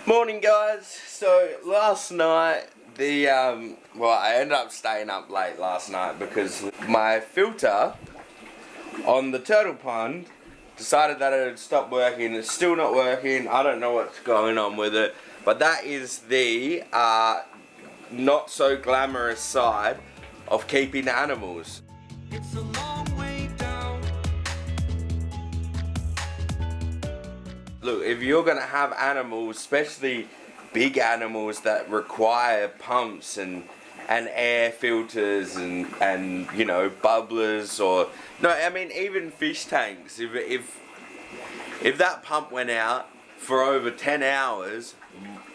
Morning guys. So last night I ended up staying up late last night because my filter on the turtle pond decided that it had stopped working. It's still not working. I don't know what's going on with it, but that is the not so glamorous side of keeping animals. It's a long way down. Look, if you're gonna have animals, especially big animals that require pumps and air filters and you know, bubblers, or no, I mean even fish tanks, if that pump went out for over 10 hours,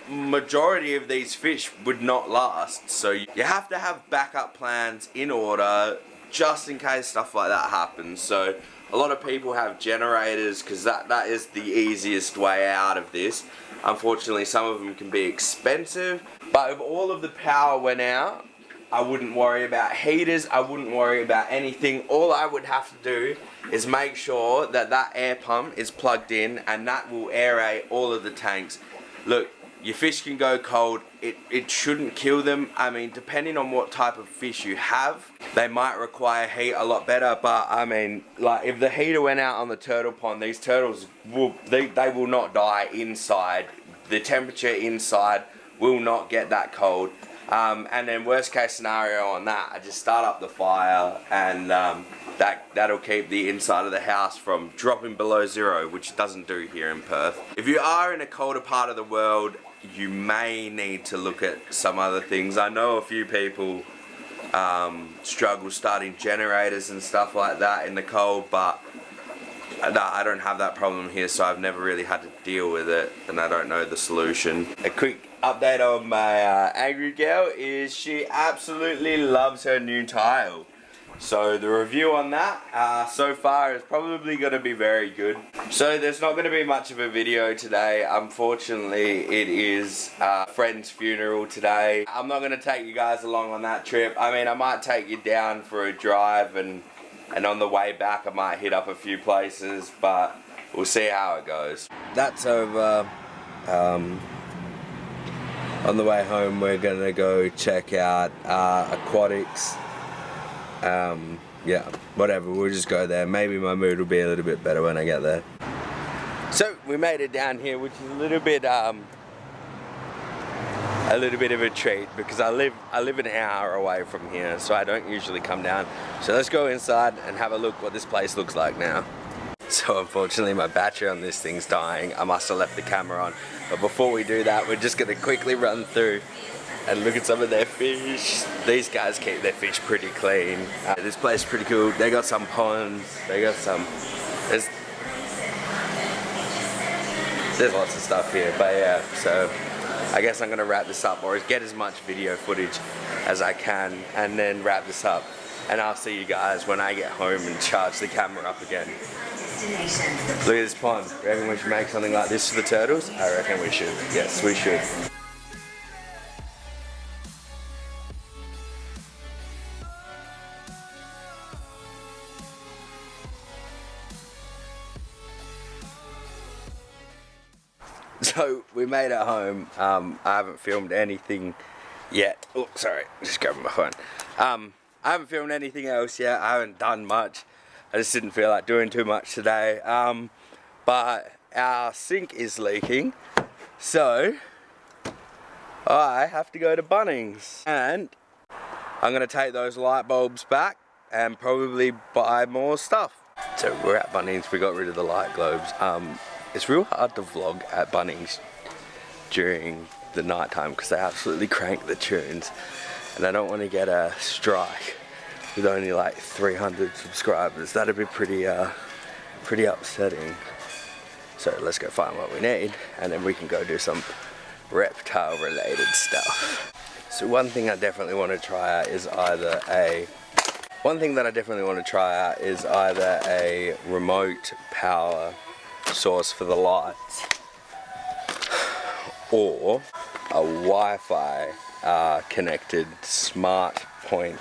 majority of these fish would not last. So you have to have backup plans in order just in case stuff like that happens. So a lot of people have generators because that is the easiest way out of this. Unfortunately, some of them can be expensive, but if all of the power went out, I wouldn't worry about heaters, I wouldn't worry about anything. All I would have to do is make sure that that air pump is plugged in, and that will aerate all of the tanks. Look, your fish can go cold. It shouldn't kill them. I mean, depending on what type of fish you have, they might require heat a lot better, but I mean, like if the heater went out on the turtle pond, these turtles they will not die inside. The temperature inside will not get that cold. And then worst case scenario on that, I just start up the fire, and that'll keep the inside of the house from dropping below zero, which it doesn't do here in Perth. If you are in a colder part of the world, you may need to look at some other things. I know a few people struggle starting generators and stuff like that in the cold, but I don't have that problem here, so I've never really had to deal with it, and I don't know the solution. A quick update on my angry girl is she absolutely loves her new tile. So the review on that so far is probably going to be very good. So there's not going to be much of a video today. Unfortunately, it is a friend's funeral today. I'm not going to take you guys along on that trip. I mean, I might take you down for a drive, and on the way back I might hit up a few places, but we'll see how it goes. That's over. On the way home we're gonna go check out Aquatics. Yeah, whatever, we'll just go there. Maybe my mood will be a little bit better when I get there. So we made it down here, which is a little bit of a treat because I live an hour away from here, so I don't usually come down. So let's go inside and have a look what this place looks like now. So unfortunately my battery on this thing's dying. I must have left the camera on. But before we do that, we're just gonna quickly run through and look at some of their fish. These guys keep their fish pretty clean. This place is pretty cool. They got some ponds, they got some, there's lots of stuff here, but yeah, so I guess I'm gonna wrap this up, or get as much video footage as I can, and then wrap this up. And I'll see you guys when I get home and charge the camera up again. Look at this pond. Reckon we should make something like this for the turtles? I reckon we should. Yes, we should. So we made it home. I haven't filmed anything yet. Oh, sorry, just grabbing my phone. I haven't filmed anything else yet. I haven't done much. I just didn't feel like doing too much today. But our sink is leaking, so I have to go to Bunnings, and I'm gonna take those light bulbs back and probably buy more stuff. So we're at Bunnings. We got rid of the light globes. It's real hard to vlog at Bunnings during the night time because they absolutely crank the tunes, and I don't want to get a strike with only like 300 subscribers. That'd be pretty upsetting. So let's go find what we need, and then we can go do some reptile related stuff. So one thing I definitely want to try out is either a remote power source for the lights, or a Wi-Fi connected smart point.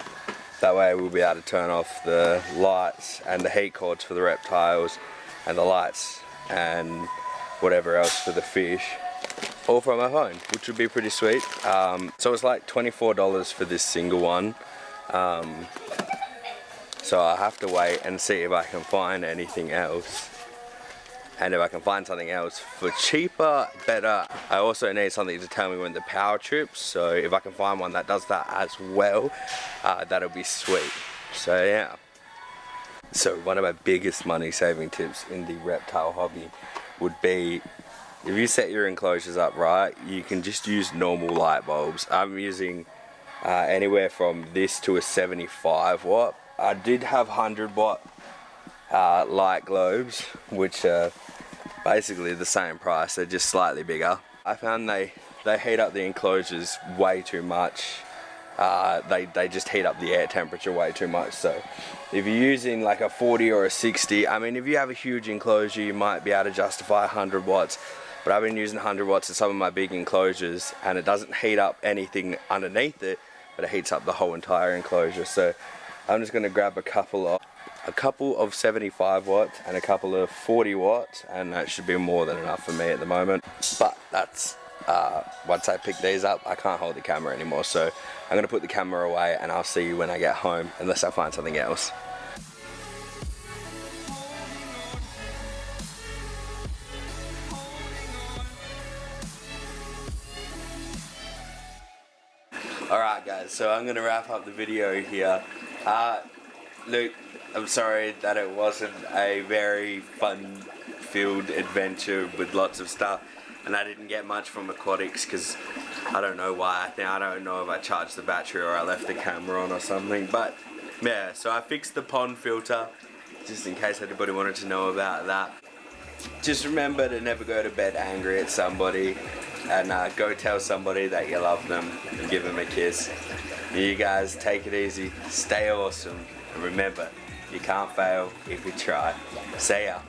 That way we'll be able to turn off the lights and the heat cords for the reptiles, and the lights and whatever else for the fish, all from my phone, which would be pretty sweet. So it's like $24 for this single one. So I have to wait and see if I can find anything else. And if I can find something else for cheaper, better. I also need something to tell me when the power trips. So if I can find one that does that as well, that'll be sweet. So yeah. So one of my biggest money saving tips in the reptile hobby would be, if you set your enclosures up right, you can just use normal light bulbs. I'm using anywhere from this to a 75 watt. I did have 100 watt light globes, which are basically the same price, they're just slightly bigger. I found they heat up the enclosures way too much. They just heat up the air temperature way too much. So if you're using like a 40 or a 60, I mean, if you have a huge enclosure, you might be able to justify 100 watts. But I've been using 100 watts in some of my big enclosures, and it doesn't heat up anything underneath it, but it heats up the whole entire enclosure. So I'm just going to grab a couple of 75 watts and a couple of 40 watts, and that should be more than enough for me at the moment. But that's once I pick these up, I can't hold the camera anymore, so I'm going to put the camera away and I'll see you when I get home, unless I find something else. Alright guys, so I'm going to wrap up the video here. Look, I'm sorry that it wasn't a very fun-filled adventure with lots of stuff, and I didn't get much from Aquatics because I don't know why. I don't know if I charged the battery or I left the camera on or something, but yeah, so I fixed the pond filter just in case anybody wanted to know about that. Just remember to never go to bed angry at somebody, and go tell somebody that you love them and give them a kiss. You guys take it easy, stay awesome, and remember, you can't fail if you try. See ya.